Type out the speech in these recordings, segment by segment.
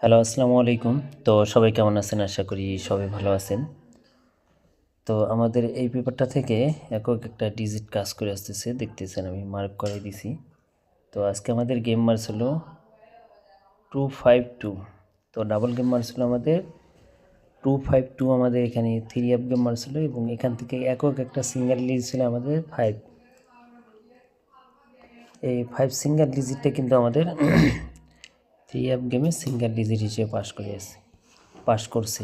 Hello, আসসালামু আলাইকুম। তো সবাই কেমন আছেন? আশা করি সবাই ভালো আছেন। তো আমাদের এই পেপারটা থেকে একক একটা ডিজিট কাজ করে আসতেছে, দেখতেছেন আমি মার্ক করে দিছি। তো আজকে আমাদের গেম মার্স হলো 252। তো ডাবল গেম মার্স হলো আমাদের 252। আমাদের এখানে 3 অ্যাপ গেম মার্স হলো এবং এখান থেকে একক একটা সিঙ্গেল ডিজিট ছিল আমাদের 5। এই 5 সিঙ্গেল ডিজিটটা কিন্তু আমাদের 3 অ্যাপ গেমে সিঙ্গেল ডিজিট হিসেবে পাস করছে।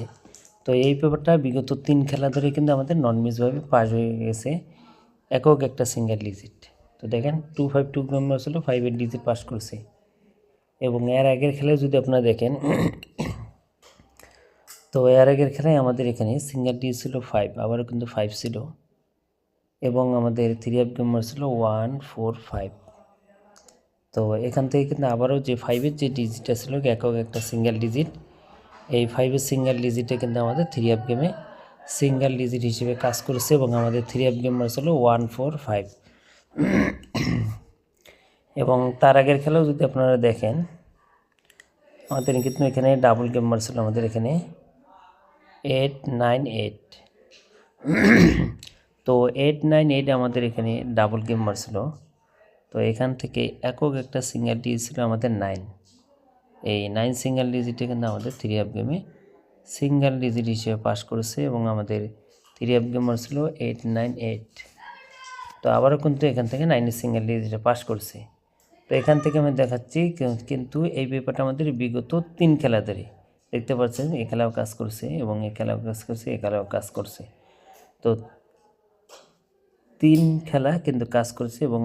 তো এই পেপারটা বিগত 3 খেলা ধরে কিন্তু আমাদের নন মিসভাবে পাস হয়ে গেছে একক একটা সিঙ্গেল ডিজিট। তো দেখেন 252 মেম্বার ছিল 5 ডিজিট পাস করছে। এবং এর আগের খেলায় যদি আপনারা দেখেন, তো এর আগের খেলায় আমাদের এখানে সিঙ্গেল ডিজিট ছিল 5, আবারও কিন্তু 5 ছিল এবং আমাদের 3 অ্যাপ গেমার ছিল 1 4 5। তো এখান থেকে কিন্তু আবারও যে 5-এর যে ডিজিটটা ছিল একক একটা সিঙ্গেল ডিজিট, এই 5-এর সিঙ্গেল ডিজিটে কিন্তু আমাদের 3 অ্যাপ গেমে সিঙ্গেল ডিজিট হিসেবে কাজ করেছে এবং আমাদের 3 অ্যাপ গেমার ছিল 1 4 5। এবং তার আগের খেলাও যদি আপনারা দেখেন, আমাদের কিন্তু এখানে ডাবল গেমার ছিল আমাদের এখানে 8 9 8। তো 8 9 8 আমাদের এখানে ডাবল গেমার ছিল। তো এখান থেকে একক একটা সিঙ্গেল ডিজিট ছিল আমাদের 9। এই 9 সিঙ্গেল ডিজিটে কিন্তু আমাদের 3 অ্যাপ গেমে সিঙ্গেল ডিজিট হিসেবে পাস করেছে এবং আমাদের 3 অ্যাপ গেমার ছিল 8 9 8। তো আবারও কিন্তু এখান থেকে 9 সিঙ্গেল ডিজিটে পাস করছে। তো এখান থেকে আমি দেখাচ্ছি কিন্তু এই পেপারটা আমাদের বিগত 3 খেলা ধরে দেখতে পাচ্ছেন, এই খেলাও কাজ করছে এবং এই খেলাও কাজ করছে, এই খেলাও কাজ করছে। তো 3 খেলা কিন্তু কাজ করছে এবং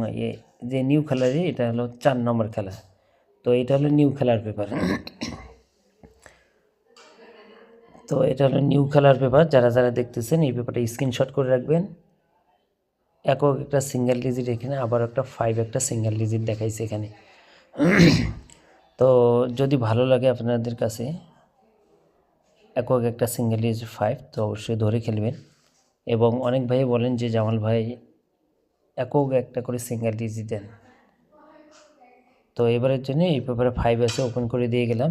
যে নিউ খেলারে এটা হলো 4 নম্বর খেলা। তো এটা হলো নিউ খেলার পেপার। তো এটা হলো নিউ খেলার পেপার। যারা যারা দেখতেছেন এই পেপারটা স্ক্রিনশট করে রাখবেন। একক একটা সিঙ্গেল ডিজিট এখানে, আবার একটা 5 একটা সিঙ্গেল ডিজিট দেখাইছে এখানে। তো যদি ভালো লাগে আপনাদের কাছে একক একটা সিঙ্গেল ডিজিট 5, তো অবশ্যই ধরে খেলবেন। এবং অনেক ভাই বলেন যে জামাল ভাই একক একটা করে সিঙ্গেল ডিজিট দেন। তো এবারের জন্য এই পেপারে 5 আছে, ওপেন করে দিয়ে গেলাম।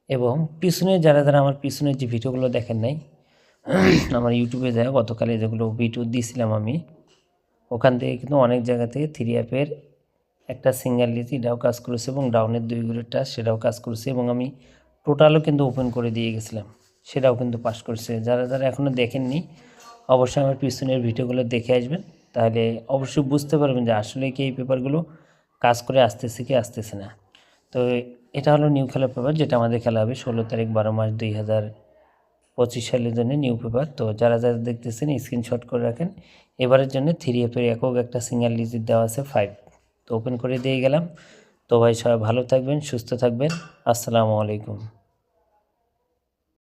এবং পিছনে যারা যারা আমার পিছনের যে ভিডিওগুলো দেখেন নাই, আমার ইউটিউবে যায় গতকালে যেগুলো ভিডিও দিয়েছিলাম আমি, ওখান থেকে কিন্তু অনেক জায়গা থেকে 3 অ্যাপের একটা সিঙ্গেল ডিজিট এটাও কাজ করেছে এবং ডাউনের 2 গুলোটা সেটাও কাজ করেছে এবং আমি টোটালও কিন্তু ওপেন করে দিয়ে গেছিলাম, সেটাও কিন্তু পাস করছে। যারা যারা এখনও দেখেননি অবশ্যই আমার পিছনের ভিডিওগুলো দেখে আসবেন, তাহলে অবশ্যই বুঝতে পারবেন যে আসলে কি এই পেপারগুলো কাজ করে আসতেছে কি আসতেছে না। তো এটা হলো নিউ খেলার পেপার, যেটা আমাদের খেলা হবে 16 তারিখ 12 মাস 2025 সালের জন্য নিউ পেপার। তো যারা যারা দেখতেছেন স্ক্রিনশট করে রাখেন। এবারের জন্য 3 অ্যাপের একক একটা সিঙ্গেল ডিজিট দেওয়া আছে 5। তো ওপেন করে দিয়ে গেলাম। তো ভাই সবাই ভালো থাকবেন, সুস্থ থাকবেন। আসসালামু আলাইকুম।